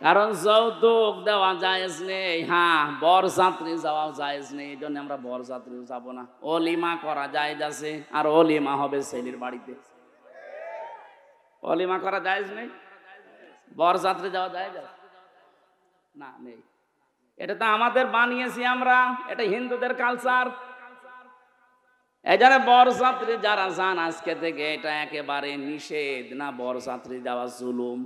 কারণ যৌতুক দেওয়া জায়েজ নেই। হ্যাঁ, বরযাত্রী যাওয়া জায়েজ নেই, এই জন্য আমরা বরযাত্রীও যাব না। অলিমা করা জায়েজ আছে, আর অলিমা হবে ছেলের বাড়িতে। অলিমা করা জায়েজ নেই, বরযাত্রী যাওয়া জায়েজ আছে না? নেই। এটা তো আমাদের বানিয়েছি আমরা, এটা হিন্দুদের কালচার। এই জন্য বরযাত্রী যারা যান আজকে থেকে এটা একেবারে নিষেধ। না, বরযাত্রী যাওয়া জুলুম।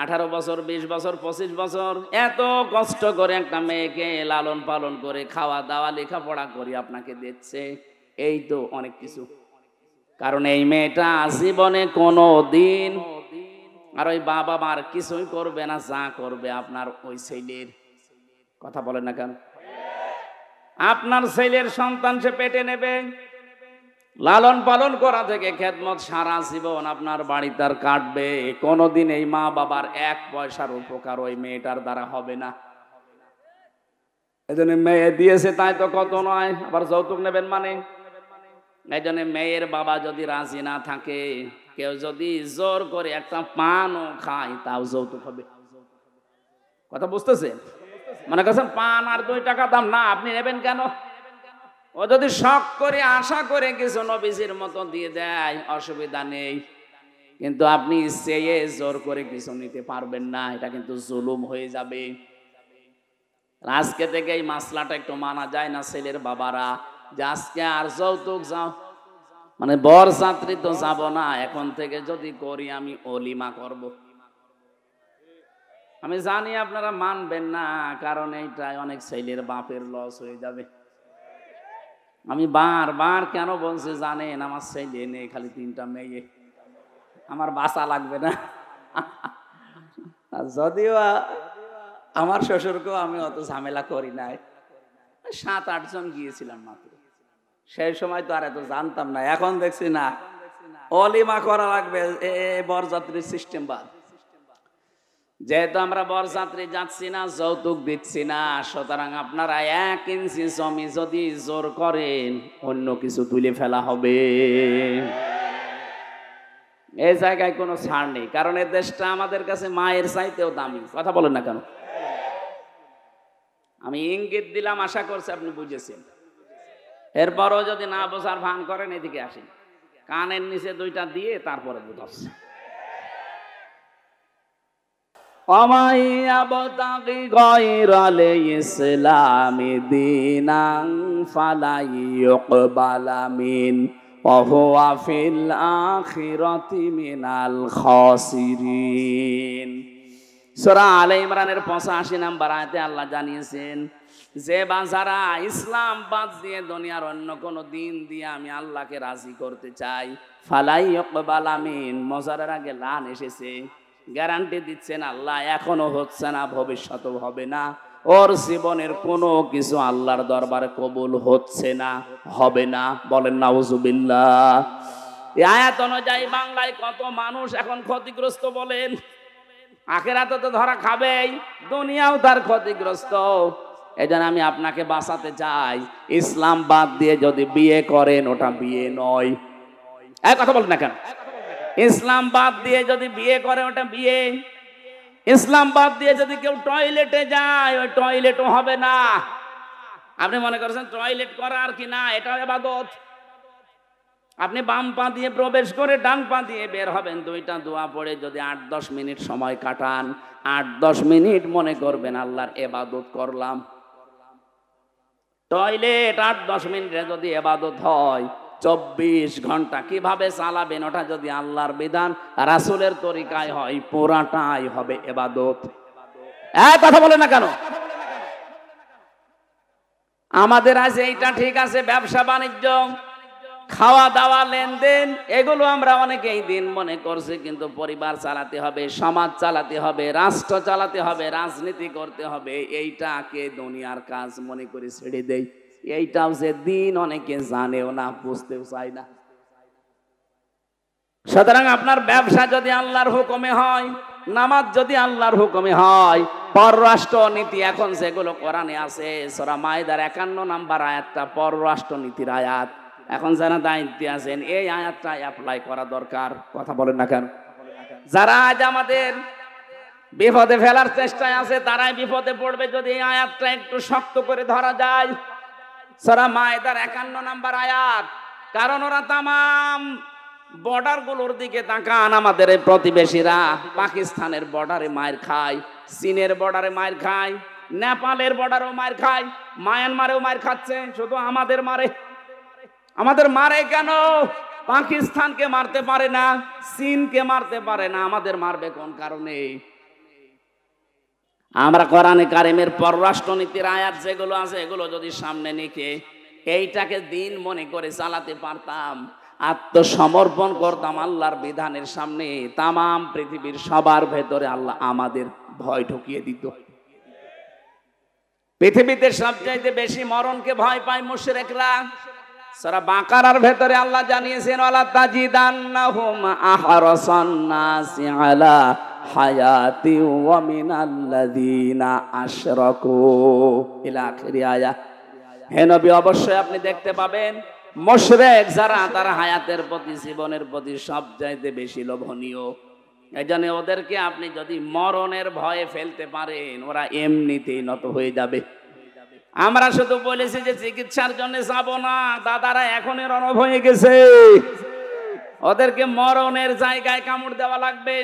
18 বছর, 20 বছর, 25 বছর এত কষ্ট করে একটা মেয়েকে লালন পালন করে খাওয়া দাওয়া লেখাপড়া করে আপনাকে দিচ্ছে, এই তো অনেক কিছু। কারণ এই মেয়েটা জীবনে কোনো দিন আর ওই বাবা মার কিছুই করবে না, যা করবে আপনার ওই ছেলের। কথা বলেন না কেন? আপনার ছেলের সন্তান সে পেটে নেবে, লালন পালন করা থেকে খেদমত সারা জীবন আপনার বাড়ি তার কাটবে। কোনোদিন এই মা বাবার 1 পয়সার উপকার ওই মেয়েটার দ্বারা হবে না। এই জন্য মেয়ে দিয়েছে তাই তো কত নয়, আবার যৌতুক নেবেন মানে। এই জন্য মেয়ের বাবা যদি রাজি না থাকে, কেউ যদি জোর করে একটা পানও খায়, তাও যৌতুক হবে। কথা বুঝতেছেন? মনে করছেন পান আর 2 টাকা দাম, না আপনি নেবেন কেন? ও যদি শখ করে আশা করে কিছু নবীজির মতো দিয়ে দেয়, অসুবিধা নেই। কিন্তু আপনি চেয়ে জোর করে কিছু নিতে পারবেন না, এটা কিন্তু জুলুম হয়ে যাবে। আজকে থেকে এই মাসলাটা একটু মানা যায় না ছেলের বাবারা, যে আজকে আর যৌতুক যাও মানে বরযাত্রী তো যাব না, এখন থেকে যদি করি আমি অলিমা করব। আমি জানি আপনারা মানবেন না, কারণ এইটাই অনেক ছেলের বাপের লস হয়ে যাবে। আমি বারবার কেন বলছি জানেন? আমার ছেলে নেই, খালি 3টা মেয়ে, আমার বাঁচা লাগবে না। যদিও আমার শ্বশুরকেও আমি অত ঝামেলা করি নাই, 7-8 জন গিয়েছিলাম মাত্র। সেই সময় তো আর এত জানতাম না, এখন দেখছি না অলিমা করা লাগবে, বরযাত্রীর সিস্টেম বাদ। যেহেতু আমরা বরযাত্রী যাচ্ছি না, যৌতুক দিচ্ছি না, সুতরাং আপনারা 1 ইঞ্চি জমি যদি জোর করেন, অন্য কিছু তুলে ফেলা হবে। এই জায়গায় কোনো ছাড় নেই, কারণ এই দেশটা আমাদের কাছে মায়ের চাইতেও দামি। কথা বলেন না কেন? আমি ইঙ্গিত দিলাম, আশা করছি আপনি বুঝেছেন। এরপরও যদি না বোঝার ভান করেন, এদিকে আসেন, কানের নিচে 2টা দিয়ে তারপরে বুঝাচ্ছে। وَمَن يَبْتَغِ غَيْرَ الْإِسْلَامِ دِينًا فَلَن يُقْبَلَ مِنْهُ وَهُوَ فِي الْآخِرَةِ مِنَ الْخَاسِرِينَ। সূরা আলে ইমরানের 85 নম্বর আয়াতে আল্লাহ জানিয়েছেন যে যারা ইসলাম বাদ দিয়ে দুনিয়ার অন্য কোনো দিন দিয়ে আমি আল্লাহকে রাজি করতে চাই, ফালাই ইউকবাল মিন, মজারের আগে লান এসেছে, গ্যারান্টি দিচ্ছেন আল্লাহ এখনো হচ্ছে না, ভবিষ্যতেও হবে না। ওর জীবনের কোনো কিছু আল্লাহর দরবারে কবুল হচ্ছে না, হবে না। বলেন নাউজুবিল্লাহ। এই আয়াত অনুযায়ী বাংলায় কত মানুষ এখন ক্ষতিগ্রস্ত বলেন? আখিরাতে তো ধরা খাবেই, দুনিয়াও তার ক্ষতিগ্রস্ত। এই জন্য আমি আপনাকে বাঁচাতে চাই, ইসলাম বাদ দিয়ে যদি বিয়ে করেন, ওটা বিয়ে নয়। কথা বলেন না কেন? ইসলাম বাদ দিয়ে যদি বিয়ে করে, ওটা বিয়ে। ইসলাম বাদ দিয়ে যদি কেউ টয়লেটে যায়, ওই টয়লেটও হবে না। আপনি মনে করছেন টয়লেট করা আর কি না, এটা ইবাদত। আপনি বাম পা দিয়ে প্রবেশ করে ডান পা দিয়ে বের হবেন, 2টা দোয়া পড়ে যদি 8-10 মিনিট সময় কাটান, 8-10 মিনিট মনে করবেন আল্লাহর ইবাদত করলাম। টয়লেট 8-10 মিনিটে যদি ইবাদত হয়, 24 ঘন্টা কিভাবে চালাবেন, ওটা যদি আল্লাহর বিধান রাসূলের তরিকায় হয়, পুরাটাই হবে ইবাদত। কথা বলে না কেন? আমাদের আজ এইটা ঠিক আছে, ব্যবসা বাণিজ্য, খাওয়া দাওয়া, লেনদেন, এগুলো আমরা অনেকেই দিন মনে করছি, কিন্তু পরিবার চালাতে হবে, সমাজ চালাতে হবে, রাষ্ট্র চালাতে হবে, রাজনীতি করতে হবে, এইটাকে দুনিয়ার কাজ মনে করে ছেড়ে দেই। এইটাও যে দিন অনেকে জানেও না, বুঝতেও চায় না। সুতরাং আপনার ব্যবসা যদি আল্লাহর হুকুমে হয়, নামাজ যদি আল্লাহর হুকুমে হয়, পররাষ্ট্র নীতি এখন যেগুলো কোরআনে আছে, সূরা মাইদার 51 নম্বর আয়াতটা পররাষ্ট্র নীতির আয়াত। এখন যারা দায়িত্বে আছেন, এই আয়াতটা অ্যাপ্লাই করা দরকার। কথা বলেন না কেন? যারা আজ আমাদের বিপদে ফেলার চেষ্টায় আছে, তারাই বিপদে পড়বে যদি এই আয়াতটা একটু শক্ত করে ধরা যায়। সূরা মায়েদার 51 নম্বর আয়াত। কারণ ওরা তামাম বর্ডার গুলোর দিকে তাকান, আমাদের এই প্রতিবেশীরা পাকিস্তানের বর্ডারে মায়ের খায়, চীনের বর্ডারে মায়ের খায়, নেপালের বর্ডারেও মায়ের খায়, মায়ানমারেও মায়ের খাচ্ছে, শুধু আমাদের মারে। আমাদের মারে কেন? পাকিস্তানকে মারতে পারে না, চীনকে মারতে পারে না, আমাদের মারবে কোন কারণে? আমরা কোরআনে কারিমের পররাষ্ট্রনীতির আয়াত যেগুলো আছে এগুলো যদি সামনে নিকে এইটাকে দিন মনে করে চালাতে পারতাম, আত্মসমর্পণ করতাম আল্লাহর বিধানের সামনে, তামাম পৃথিবীর সবার ভেতরে আল্লাহ আমাদের ভয় ঢুকিয়ে দিত। পৃথিবীতে সবচাইতে বেশি মরণকে ভয় পায় মুশরিকরা। সূরা বাকারার ভেতরে আল্লাহ জানিয়েছেন, ওয়ালা তাজিদান্নাহুম আহরাসান নাসি আলা হায়াতি ওয়া মিনাল্লাযিনা আশরাকু ইলা আখিরি আয়াত। হে নবী, অবশ্যই আপনি দেখতে পাবেন মুশরিক যারা, তারা হায়াতের প্রতি, জীবনের প্রতি সবচাইতে বেশি লোভনীয়। এইজন্য ওদেরকে আপনি যদি মরণের ভয়ে ফেলতে পারেন, ওরা এমনিতেই নত হয়ে যাবে। আমরা শুধু বলেছি যে চিকিৎসার জন্য যাব না, দাদারা এখনই রণব হয়ে গেছে, ওদেরকে মরণের জায়গায় কামড় দেওয়া লাগবে।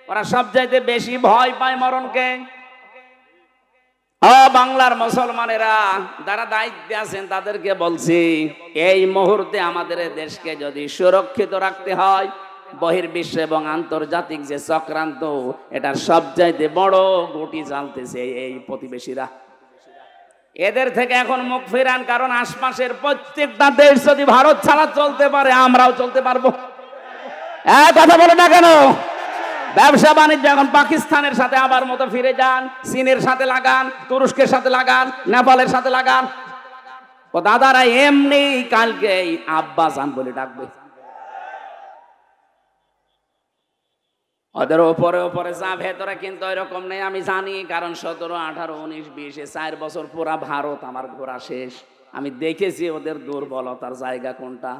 ওরা সবচাইতে বেশি ভয় পায় মরণকে। বাংলার মুসলমানেরা যারা দায়িত্বে আছেন তাদেরকে বলছি, এই মুহূর্তে আমাদের দেশকে যদি সুরক্ষিত রাখতে হয়, বহির্বিশ্ব এবং আন্তর্জাতিক যে চক্রান্ত, এটার সবচাইতে বড় গুটি জ্বালতেছে এই প্রতিবেশীরা। এদের থেকে এখন মুখ ফিরান, কারণ আশপাশের প্রত্যেকটা দেশ যদি ভারত ছাড়া চলতে পারে, আমরাও চলতে পারবো। কথা বলে না কেন? ব্যবসা বাণিজ্য এখন পাকিস্তানের সাথে আবার মতো ফিরে যান, চীনের সাথে লাগান, তুরস্কের সাথে লাগান, নেপালের সাথে লাগান। ও দাদারা এমনি কালকে আব্বা জান বলে ডাকবে। ওদের ওপরে ওপরে যা ভেতরে কিন্তু এরকম নেই, আমি জানি। কারণ 17, 18, 19, 20 4 বছর পুরা ভারত আমার ঘোরা শেষ। আমি দেখেছি ওদের দুর্বলতার জায়গা কোনটা।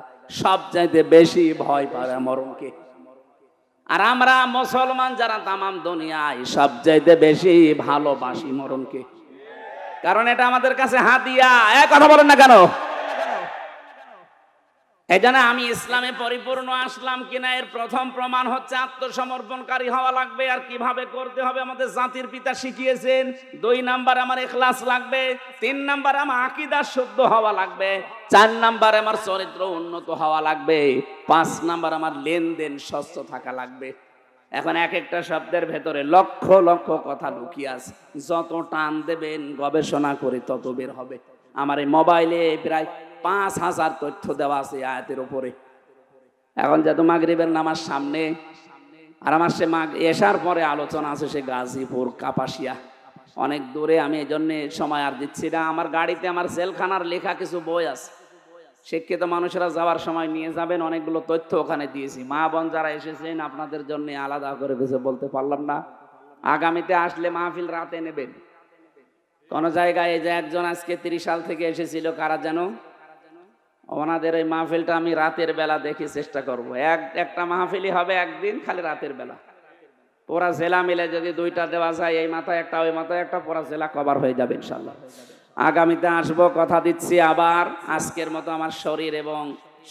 সবচাইতে বেশি ভয় পায় মরণকে। আর আমরা মুসলমান যারা তামাম দুনিয়ায় সবচাইতে বেশি ভালোবাসি মরণকে, কারণ এটা আমাদের কাছে হাদিয়া। কথা বলেন না কেন? এই জন্য আমি ইসলামে পরিপূর্ণ আসলাম কিনা এর প্রথম প্রমাণ হচ্ছে আত্মসমর্পণকারী হওয়া লাগবে। আর কিভাবে করতে হবে আমাদের জাতির পিতা শিখিয়েছেন। 2 নাম্বার আমার ইখলাস লাগবে, 3 নাম্বার আমার আকীদা শুদ্ধ হওয়া লাগবে, 4 নাম্বার আমার চরিত্র উন্নত হওয়া লাগবে, 5 নাম্বার আমার লেনদেন স্বচ্ছ থাকা লাগবে। এখন এক একটা শব্দের ভেতরে লক্ষ লক্ষ কথা লুকিয়ে আছে। যত টান দেবেন গবেষণা করে তত বের হবে। আমার এই মোবাইলে প্রায় 5000 তথ্য দেওয়া আছে আয়াতের উপরে। এখন যেহেতু মাগরিবের নামাজ সামনে, আর আমার সে এশার পরে আলোচনা আছে সে গাজীপুর, কাপাসিয়া, অনেক দূরে। আমি এই জন্য সময় আর দিচ্ছি না। আমার গাড়িতে আমার জেলখানার লেখা কিছু বই আছে, শিক্ষিত মানুষেরা যাওয়ার সময় নিয়ে যাবেন। অনেকগুলো তথ্য ওখানে দিয়েছি। মা বোন যারা এসেছেন আপনাদের জন্য আলাদা করে কিছু বলতে পারলাম না। আগামীতে আসলে মাহফিল রাতে নেবেন। কোন জায়গায় এই যে একজন আজকে 30 সাল থেকে এসেছিল, কারা যেন, ওনাদের এই মাহফিলটা আমি রাতের বেলা দেখি চেষ্টা করব। একটা মাহফিলই হবে একদিন, খালি রাতের বেলা। পুরা জেলা মিলে যদি 2টা দেওয়া যায়, এই মাথায় একটা ওই মাথায় একটা, পুরা জেলা কভার হয়ে যাবে ইনশাল্লাহ। আগামীতে আসবো, কথা দিচ্ছি। আবার আজকের মতো আমার শরীর এবং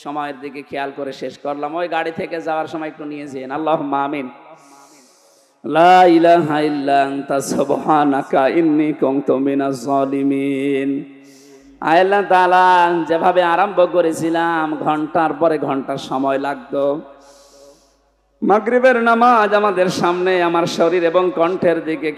সময়ের দিকে খেয়াল করে শেষ করলাম। ওই গাড়ি থেকে যাওয়ার সময় একটু নিয়ে যেন। আল্লাহুম্মা আমিন। লা ইলাহা ইল্লা আনতা সুবহানাকা ইন্নী কুনতু মিনাজ জালিমিন। আল্লাহ তাআলা যেভাবে আরম্ভ করেছিলাম, ঘন্টার পরে ঘন্টা সময় লাগতো। মাগরিবের নামাজ আমাদের সামনে, আমার শরীর এবং কণ্ঠের দিকে